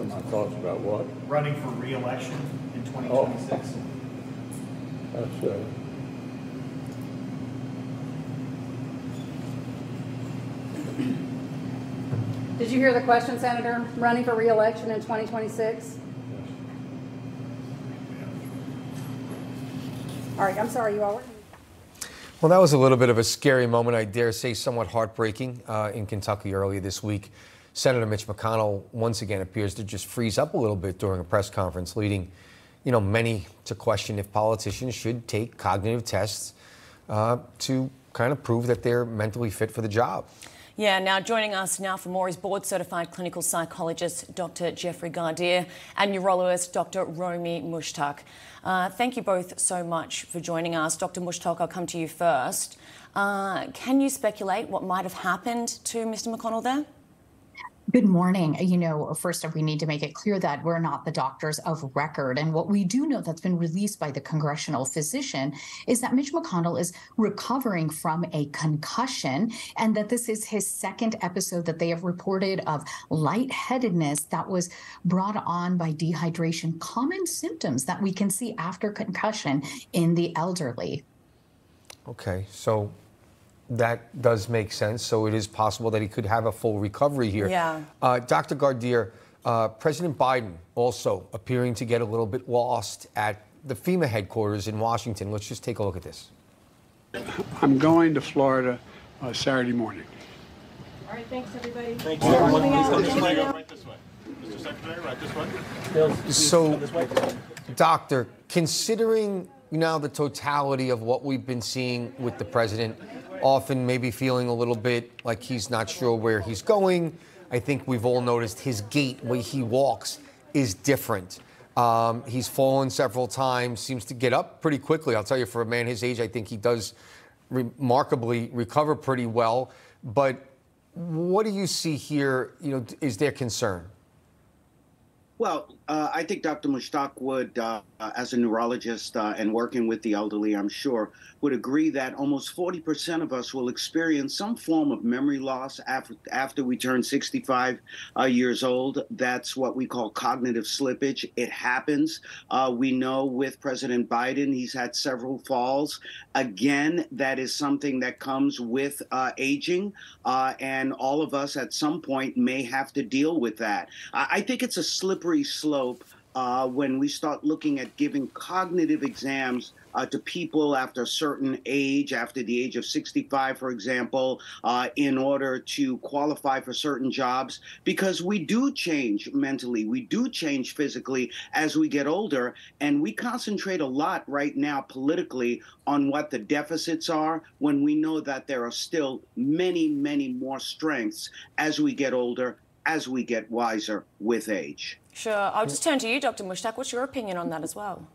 My thoughts about what? Running for re-election in 2026. That's Did you hear the question, Senator? Running for re-election in 2026? All right, I'm sorry, you all. Well, that was a little bit of a scary moment, I dare say somewhat heartbreaking in Kentucky earlier this week. Senator Mitch McConnell once again appears to just freeze up a little bit during a press conference, leading, many to question if politicians should take cognitive tests to kind of prove that they're mentally fit for the job. Yeah, now joining us now for more is board-certified clinical psychologist Dr. Jeffrey Gardere and neurologist Dr. Romie Mushtaq. Thank you both so much for joining us. Dr. Mushtaq, I'll come to you first. Can you speculate what might have happened to Mr. McConnell there? Good morning. First off, we need to make it clear that we're not the doctors of record. And what we do know that's been released by the congressional physician is that Mitch McConnell is recovering from a concussion and that this is his second episode that they have reported of lightheadedness that was brought on by dehydration, common symptoms that we can see after concussion in the elderly. Okay, so that does make sense. So it is possible that he could have a full recovery here. Yeah. Dr. Gardere, President Biden also appearing to get a little bit lost at the FEMA headquarters in Washington. Let's just take a look at this. I'm going to Florida Saturday morning. All right, thanks, everybody. Thank you. Right this way. Mr. Secretary, right this way. So, Doctor, considering now the totality of what we've been seeing with the president, often maybe feeling a little bit like he's not sure where he's going. I think we've all noticed his gait, the way he walks, is different. He's fallen several times, seems to get up pretty quickly. I'll tell you, for a man his age, I think he does remarkably recover pretty well. But what do you see here? Is there concern? Well, I think Dr. Mushtaq would, as a neurologist and working with the elderly, I'm sure, would agree that almost 40% of us will experience some form of memory loss after we turn 65 years old. That's what we call cognitive slippage. It happens. We know with President Biden, he's had several falls. Again, that is something that comes with aging, and all of us at some point may have to deal with that. I think it's a slippery slope when we start looking at giving cognitive exams to people after a certain age, after the age of 65, for example, in order to qualify for certain jobs, because we do change mentally, we do change physically as we get older, and we concentrate a lot right now politically on what the deficits are when we know that there are still many, many more strengths as we get older, as we get wiser with age. Sure. I'll just turn to you, Dr. Mushtaq. What's your opinion on that as well?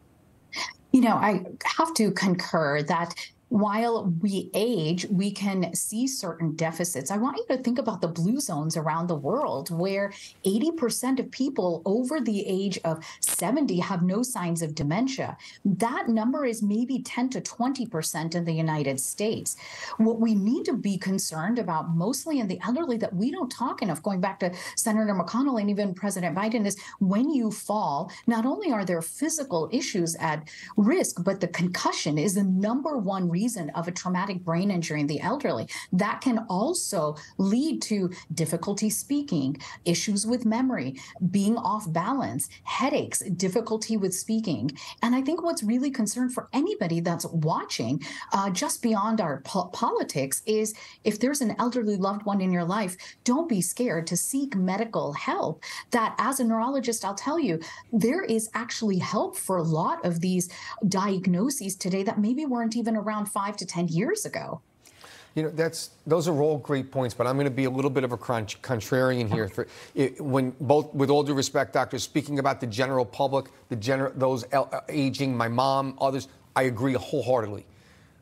I have to concur that while we age, we can see certain deficits. I want you to think about the blue zones around the world where 80% of people over the age of 70 have no signs of dementia. That number is maybe 10 to 20% in the United States. What we need to be concerned about mostly in the elderly that we don't talk enough, going back to Senator McConnell and even President Biden, is when you fall, not only are there physical issues at risk, but the concussion is the number one reason of a traumatic brain injury in the elderly. That can also lead to difficulty speaking, issues with memory, being off balance, headaches, difficulty with speaking. And I think what's really concerned for anybody that's watching, just beyond our politics, is if there's an elderly loved one in your life, don't be scared to seek medical help. That as a neurologist, I'll tell you, there is actually help for a lot of these diagnoses today that maybe weren't even around 5 to 10 years ago. Those are all great points, but I'm going to be a little bit of a contrarian here. With all due respect, doctor, speaking about the general public, those aging, my mom, others, I agree wholeheartedly.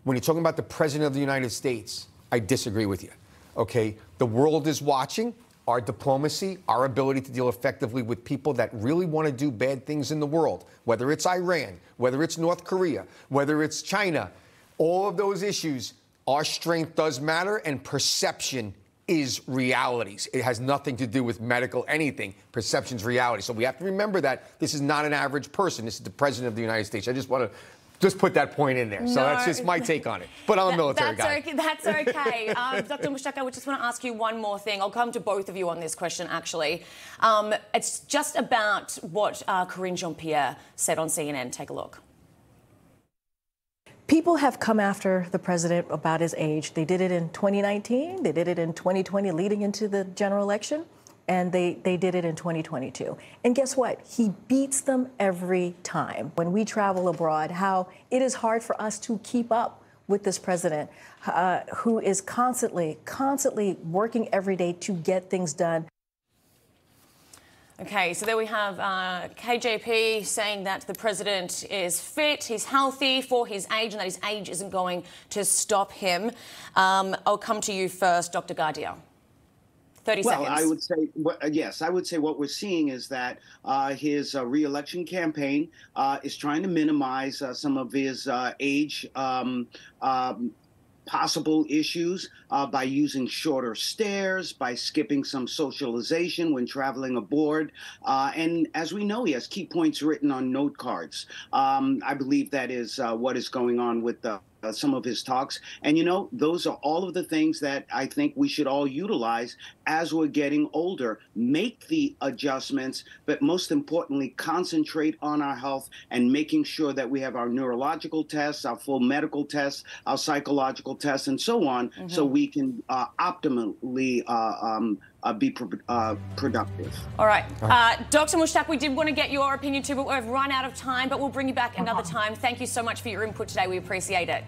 When you're talking about the President of the United States, I disagree with you. Okay, the world is watching. Our diplomacy, our ability to deal effectively with people that really want to do bad things in the world, whether it's Iran, whether it's North Korea, whether it's China, all of those issues, our strength does matter, and perception is realities. It has nothing to do with medical anything. Perception's reality. So we have to remember that this is not an average person. This is the President of the United States. I just want to put that point in there. So that's just my take on it. But I'm a military guy. That's okay. Dr. Mushtaq, I just want to ask you one more thing. I'll come to both of you on this question, actually. It's just about what Karine Jean-Pierre said on CNN. Take a look. People have come after the president about his age. They did it in 2019. They did it in 2020 leading into the general election. And they did it in 2022. And guess what? He beats them every time. When we travel abroad, how it is hard for us to keep up with this president who is constantly working every day to get things done. Okay, so there we have KJP saying that the president is fit, he's healthy for his age, and that his age isn't going to stop him. I'll come to you first, Dr. Gardere. 30 seconds. Well, I would say, yes, I would say what we're seeing is that his re-election campaign is trying to minimize some of his age possible issues by using shorter stares, by skipping some socialization when traveling aboard. And as we know, he has key points written on note cards. I believe that is what is going on with some of his talks. And, you know, those are all of the things that I think we should all utilize as we're getting older. Make the adjustments, but most importantly, concentrate on our health and making sure that we have our neurological tests, our full medical tests, our psychological tests, and so on, so we can optimally be productive. All right. Dr. Mushtaq, we did want to get your opinion too, but we've run out of time, but we'll bring you back another time. Thank you so much for your input today. We appreciate it.